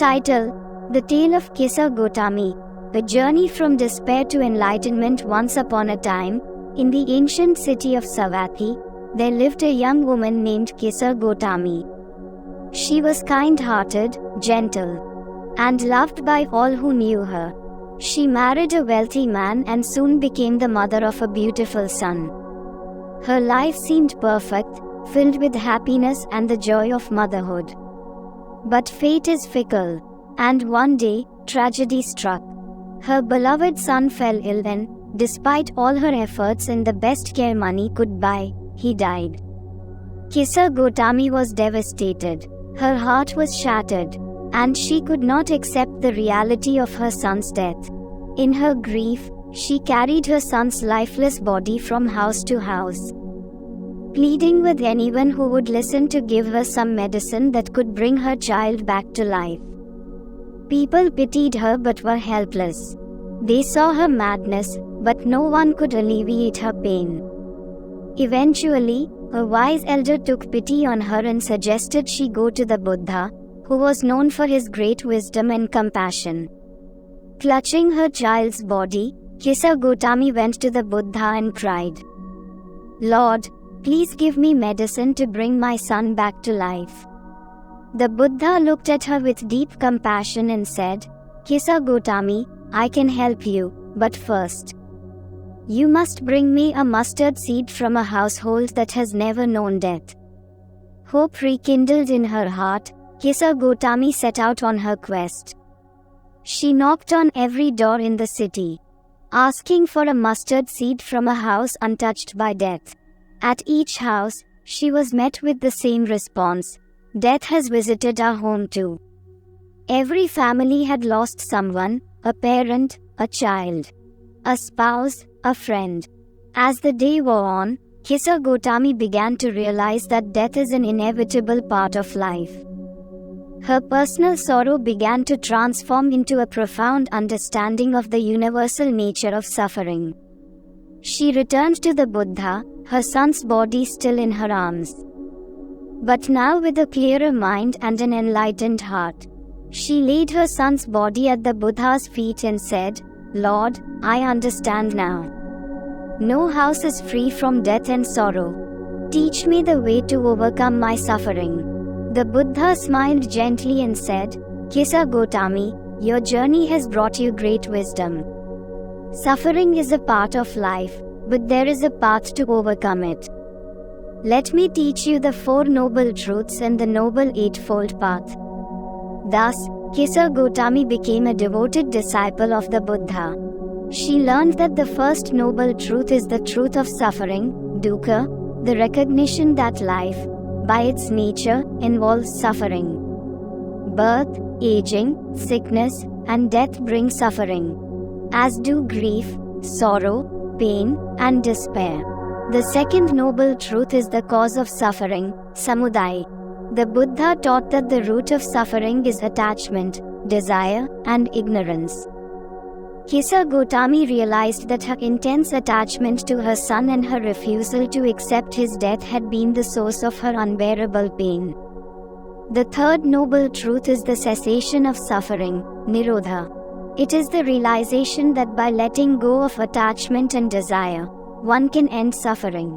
Title: The Tale of Kisa Gotami, A Journey from Despair to Enlightenment. Once upon a time, in the ancient city of Savatthi, there lived a young woman named Kisa Gotami. She was kind-hearted, gentle, and loved by all who knew her. She married a wealthy man and soon became the mother of a beautiful son. Her life seemed perfect, filled with happiness and the joy of motherhood. But fate is fickle, and one day, tragedy struck. Her beloved son fell ill and, despite all her efforts and the best care money could buy, he died. Kisa Gotami was devastated. Her heart was shattered, and she could not accept the reality of her son's death. In her grief, she carried her son's lifeless body from house to house, pleading with anyone who would listen to give her some medicine that could bring her child back to life. People pitied her but were helpless. They saw her madness, but no one could alleviate her pain. Eventually, a wise elder took pity on her and suggested she go to the Buddha, who was known for his great wisdom and compassion. Clutching her child's body, Kisa Gotami went to the Buddha and cried, "Lord, please give me medicine to bring my son back to life." The Buddha looked at her with deep compassion and said, "Kisa Gotami, I can help you, but first, you must bring me a mustard seed from a household that has never known death." Hope rekindled in her heart, Kisa Gotami set out on her quest. She knocked on every door in the city, asking for a mustard seed from a house untouched by death. At each house, she was met with the same response: "Death has visited our home too." Every family had lost someone, a parent, a child, a spouse, a friend. As the day wore on, Kisa Gotami began to realize that death is an inevitable part of life. Her personal sorrow began to transform into a profound understanding of the universal nature of suffering. She returned to the Buddha, her son's body still in her arms. But now with a clearer mind and an enlightened heart. She laid her son's body at the Buddha's feet and said, "Lord, I understand now. No house is free from death and sorrow. Teach me the way to overcome my suffering." The Buddha smiled gently and said, "Kisa Gotami, your journey has brought you great wisdom. Suffering is a part of life, but there is a path to overcome it. Let me teach you the Four Noble Truths and the Noble Eightfold Path." Thus, Kisa Gotami became a devoted disciple of the Buddha. She learned that the first noble truth is the truth of suffering, dukkha, the recognition that life, by its nature, involves suffering. Birth, aging, sickness, and death bring suffering, as do grief, sorrow, pain, and despair. The second noble truth is the cause of suffering, samudaya. The Buddha taught that the root of suffering is attachment, desire, and ignorance. Kisa Gotami realized that her intense attachment to her son and her refusal to accept his death had been the source of her unbearable pain. The third noble truth is the cessation of suffering, nirodha. It is the realization that by letting go of attachment and desire, one can end suffering.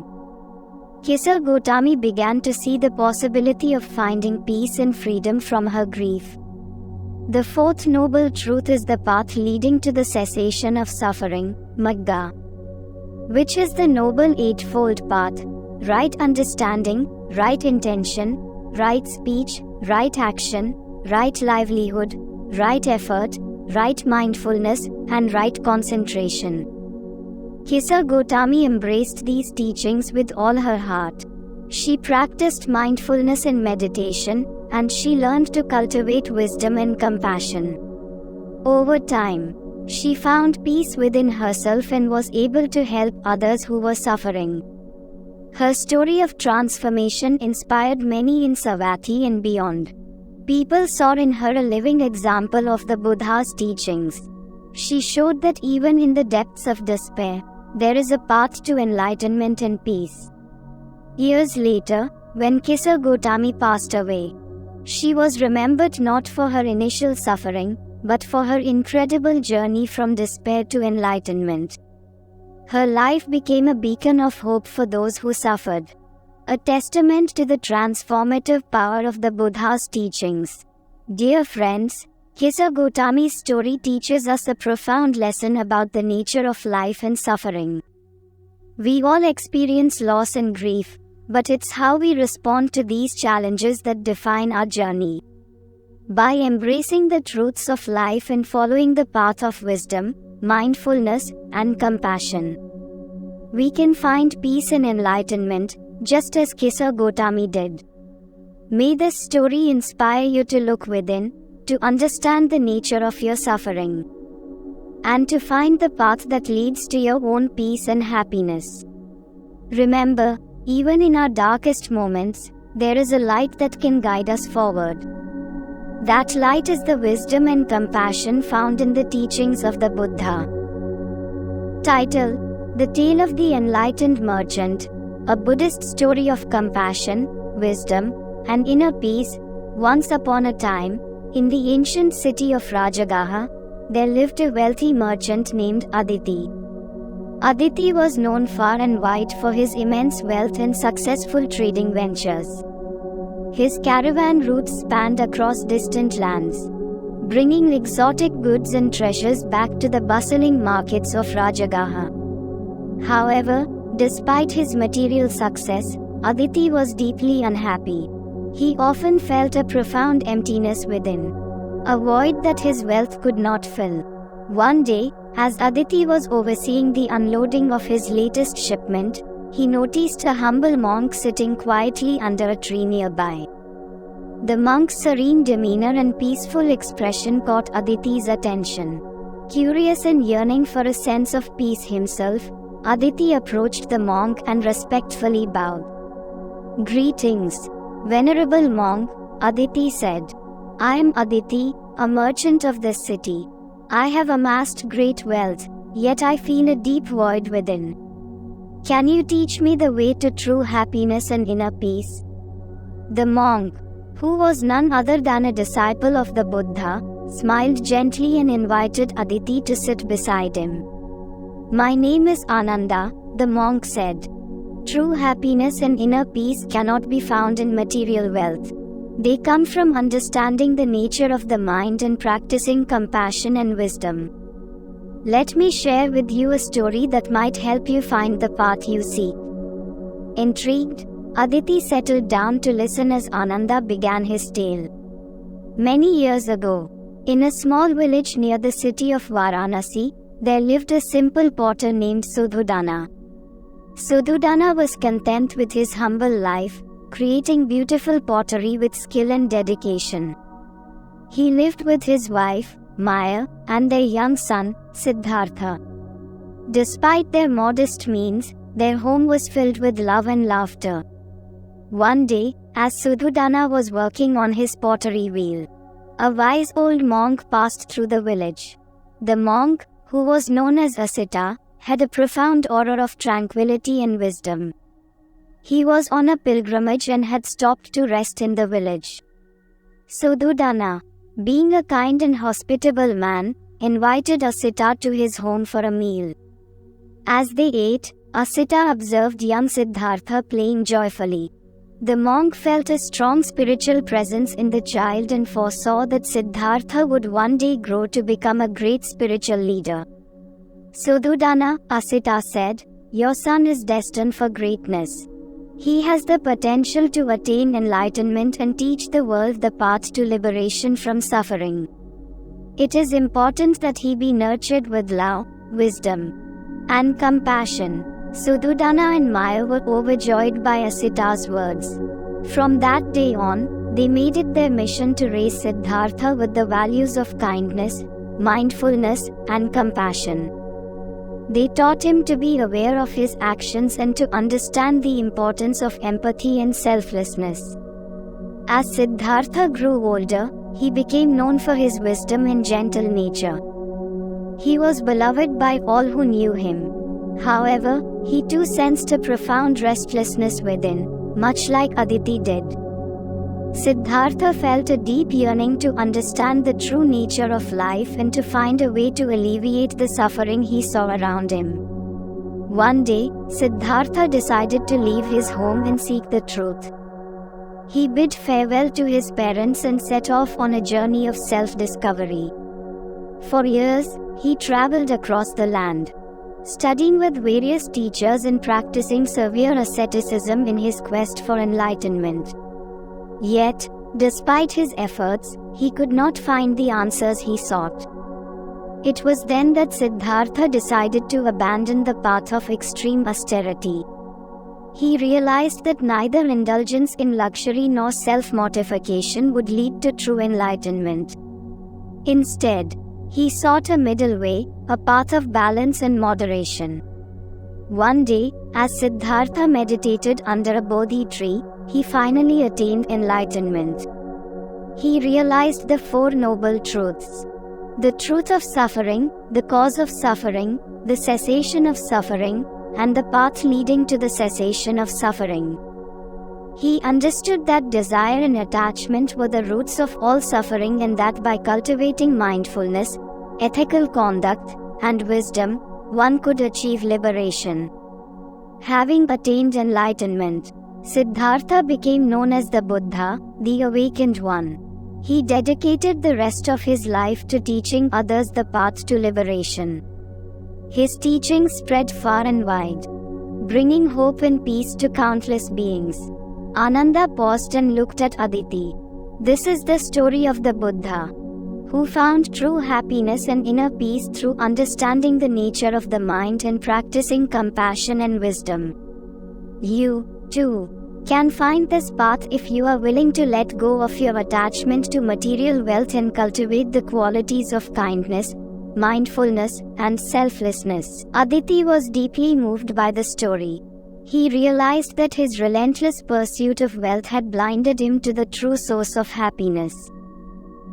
Kisa Gotami began to see the possibility of finding peace and freedom from her grief. The fourth noble truth is the path leading to the cessation of suffering, magga, which is the noble eightfold path: right understanding, right intention, right speech, right action, right livelihood, right effort, right mindfulness, and right concentration. Kisa Gotami embraced these teachings with all her heart. She practiced mindfulness and meditation, and she learned to cultivate wisdom and compassion. Over time, she found peace within herself and was able to help others who were suffering. Her story of transformation inspired many in Savatthi and beyond. People saw in her a living example of the Buddha's teachings. She showed that even in the depths of despair, there is a path to enlightenment and peace. Years later, when Kisa Gotami passed away, She was remembered not for her initial suffering, but for her incredible journey from despair to enlightenment. Her life became a beacon of hope for those who suffered, a testament to the transformative power of the Buddha's teachings. Dear friends, Kissa Gotami's story teaches us a profound lesson about the nature of life and suffering. We all experience loss and grief, but it's how we respond to these challenges that define our journey. By embracing the truths of life and following the path of wisdom, mindfulness, and compassion, we can find peace and enlightenment, just as Kissa Gotami did. May this story inspire you to look within, to understand the nature of your suffering, and to find the path that leads to your own peace and happiness. Remember, even in our darkest moments, there is a light that can guide us forward. That light is the wisdom and compassion found in the teachings of the Buddha. Title: The Tale of the Enlightened Merchant, a Buddhist story of compassion, wisdom, and inner peace. Once upon a time, in the ancient city of Rajagaha, there lived a wealthy merchant named Aditi. Aditi was known far and wide for his immense wealth and successful trading ventures. His caravan routes spanned across distant lands, bringing exotic goods and treasures back to the bustling markets of Rajagaha. However, despite his material success, Aditi was deeply unhappy. He often felt a profound emptiness within, a void that his wealth could not fill. One day, as Aditi was overseeing the unloading of his latest shipment, he noticed a humble monk sitting quietly under a tree nearby. The monk's serene demeanor and peaceful expression caught Aditi's attention. Curious and yearning for a sense of peace himself, Aditi approached the monk and respectfully bowed. "Greetings, Venerable monk," Aditi said. "I am Aditi, a merchant of this city. I have amassed great wealth, yet I feel a deep void within. Can you teach me the way to true happiness and inner peace?" The monk, who was none other than a disciple of the Buddha, smiled gently and invited Aditi to sit beside him. "My name is Ananda," the monk said. "True happiness and inner peace cannot be found in material wealth. They come from understanding the nature of the mind and practicing compassion and wisdom. Let me share with you a story that might help you find the path you seek." Intrigued, Aditi settled down to listen as Ananda began his tale. Many years ago, in a small village near the city of Varanasi, there lived a simple potter named Sudhodana. Sudhodana was content with his humble life, creating beautiful pottery with skill and dedication. He lived with his wife, Maya, and their young son, Siddhartha. Despite their modest means, their home was filled with love and laughter. One day, as Sudhodana was working on his pottery wheel, a wise old monk passed through the village. The monk, who was known as Asita, had a profound aura of tranquility and wisdom. He was on a pilgrimage and had stopped to rest in the village. Sudhodana, being a kind and hospitable man, invited Asita to his home for a meal. As they ate, Asita observed young Siddhartha playing joyfully. The monk felt a strong spiritual presence in the child and foresaw that Siddhartha would one day grow to become a great spiritual leader. "Sudhodana," Asita said, "your son is destined for greatness. He has the potential to attain enlightenment and teach the world the path to liberation from suffering. It is important that he be nurtured with love, wisdom, and compassion." Sudhodana and Maya were overjoyed by Asita's words. From that day on, they made it their mission to raise Siddhartha with the values of kindness, mindfulness, and compassion. They taught him to be aware of his actions and to understand the importance of empathy and selflessness. As Siddhartha grew older, he became known for his wisdom and gentle nature. He was beloved by all who knew him. However, he too sensed a profound restlessness within, much like Aditi did. Siddhartha felt a deep yearning to understand the true nature of life and to find a way to alleviate the suffering he saw around him. One day, Siddhartha decided to leave his home and seek the truth. He bid farewell to his parents and set off on a journey of self-discovery. For years, he traveled across the land, studying with various teachers and practicing severe asceticism in his quest for enlightenment. Yet, despite his efforts, he could not find the answers he sought. It was then that Siddhartha decided to abandon the path of extreme austerity. He realized that neither indulgence in luxury nor self-mortification would lead to true enlightenment. Instead, he sought a middle way, a path of balance and moderation. One day, as Siddhartha meditated under a Bodhi tree, he finally attained enlightenment. He realized the Four Noble Truths: the truth of suffering, the cause of suffering, the cessation of suffering, and the path leading to the cessation of suffering. He understood that desire and attachment were the roots of all suffering, and that by cultivating mindfulness, ethical conduct, and wisdom, one could achieve liberation. Having attained enlightenment, Siddhartha became known as the Buddha, the Awakened One. He dedicated the rest of his life to teaching others the path to liberation. His teachings spread far and wide, bringing hope and peace to countless beings. Ananda paused and looked at Aditi. This is the story of the Buddha, who found true happiness and inner peace through understanding the nature of the mind and practicing compassion and wisdom. You, too, can find this path if you are willing to let go of your attachment to material wealth and cultivate the qualities of kindness, mindfulness, and selflessness. Aditi was deeply moved by the story. He realized that his relentless pursuit of wealth had blinded him to the true source of happiness.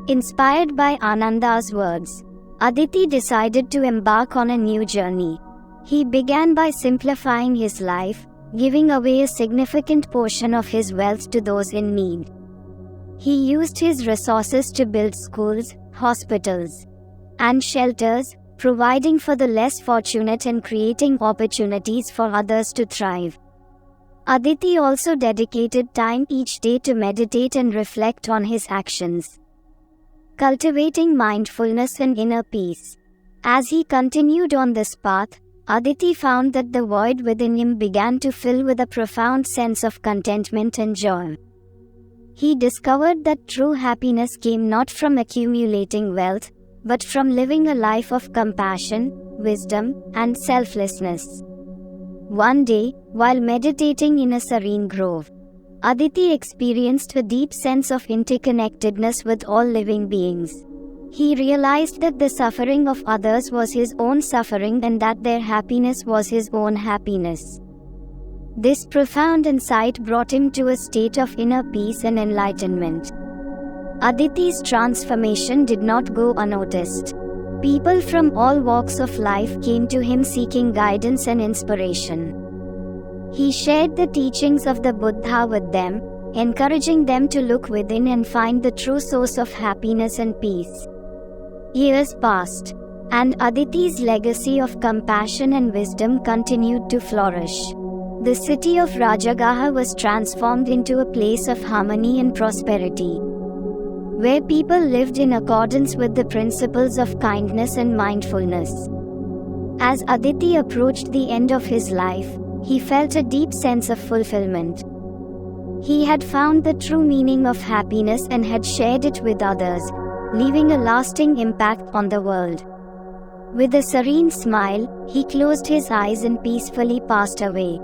Inspired by Ananda's words, Aditi decided to embark on a new journey. He began by simplifying his life, giving away a significant portion of his wealth to those in need. He used his resources to build schools, hospitals, and shelters, providing for the less fortunate and creating opportunities for others to thrive. Aditi also dedicated time each day to meditate and reflect on his actions, cultivating mindfulness and inner peace. As he continued on this path, Aditi found that the void within him began to fill with a profound sense of contentment and joy. He discovered that true happiness came not from accumulating wealth, but from living a life of compassion, wisdom, and selflessness. One day, while meditating in a serene grove, Aditi experienced a deep sense of interconnectedness with all living beings. He realized that the suffering of others was his own suffering and that their happiness was his own happiness. This profound insight brought him to a state of inner peace and enlightenment. Aditi's transformation did not go unnoticed. People from all walks of life came to him seeking guidance and inspiration. He shared the teachings of the Buddha with them, encouraging them to look within and find the true source of happiness and peace. Years passed, and Aditi's legacy of compassion and wisdom continued to flourish. The city of Rajagaha was transformed into a place of harmony and prosperity, where people lived in accordance with the principles of kindness and mindfulness. As Aditi approached the end of his life, he felt a deep sense of fulfillment. He had found the true meaning of happiness and had shared it with others, leaving a lasting impact on the world. With a serene smile, he closed his eyes and peacefully passed away,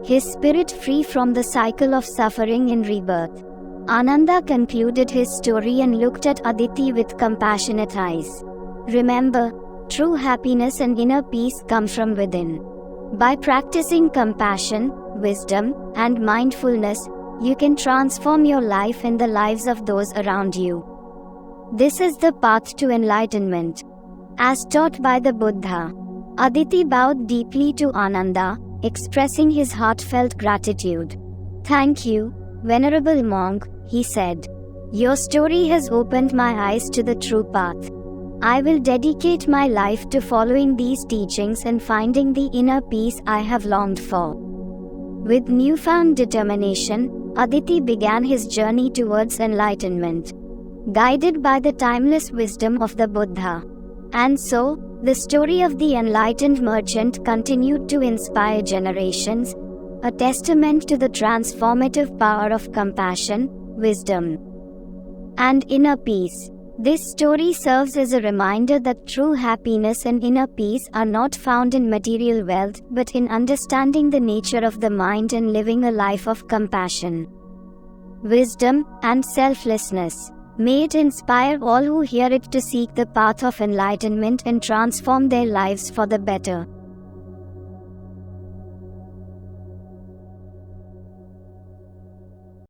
his spirit free from the cycle of suffering and rebirth. Ananda concluded his story and looked at Aditi with compassionate eyes. Remember, true happiness and inner peace come from within. By practicing compassion, wisdom, and mindfulness, you can transform your life and the lives of those around you. This is the path to enlightenment, as taught by the Buddha. Aditi bowed deeply to Ananda, expressing his heartfelt gratitude. Thank you, Venerable Monk, he said. Your story has opened my eyes to the true path. I will dedicate my life to following these teachings and finding the inner peace I have longed for. With newfound determination, Aditi began his journey towards enlightenment, guided by the timeless wisdom of the Buddha. And so, the story of the enlightened merchant continued to inspire generations, a testament to the transformative power of compassion, wisdom, and inner peace. This story serves as a reminder that true happiness and inner peace are not found in material wealth but in understanding the nature of the mind and living a life of compassion, wisdom, and selflessness. May it inspire all who hear it to seek the path of enlightenment and transform their lives for the better.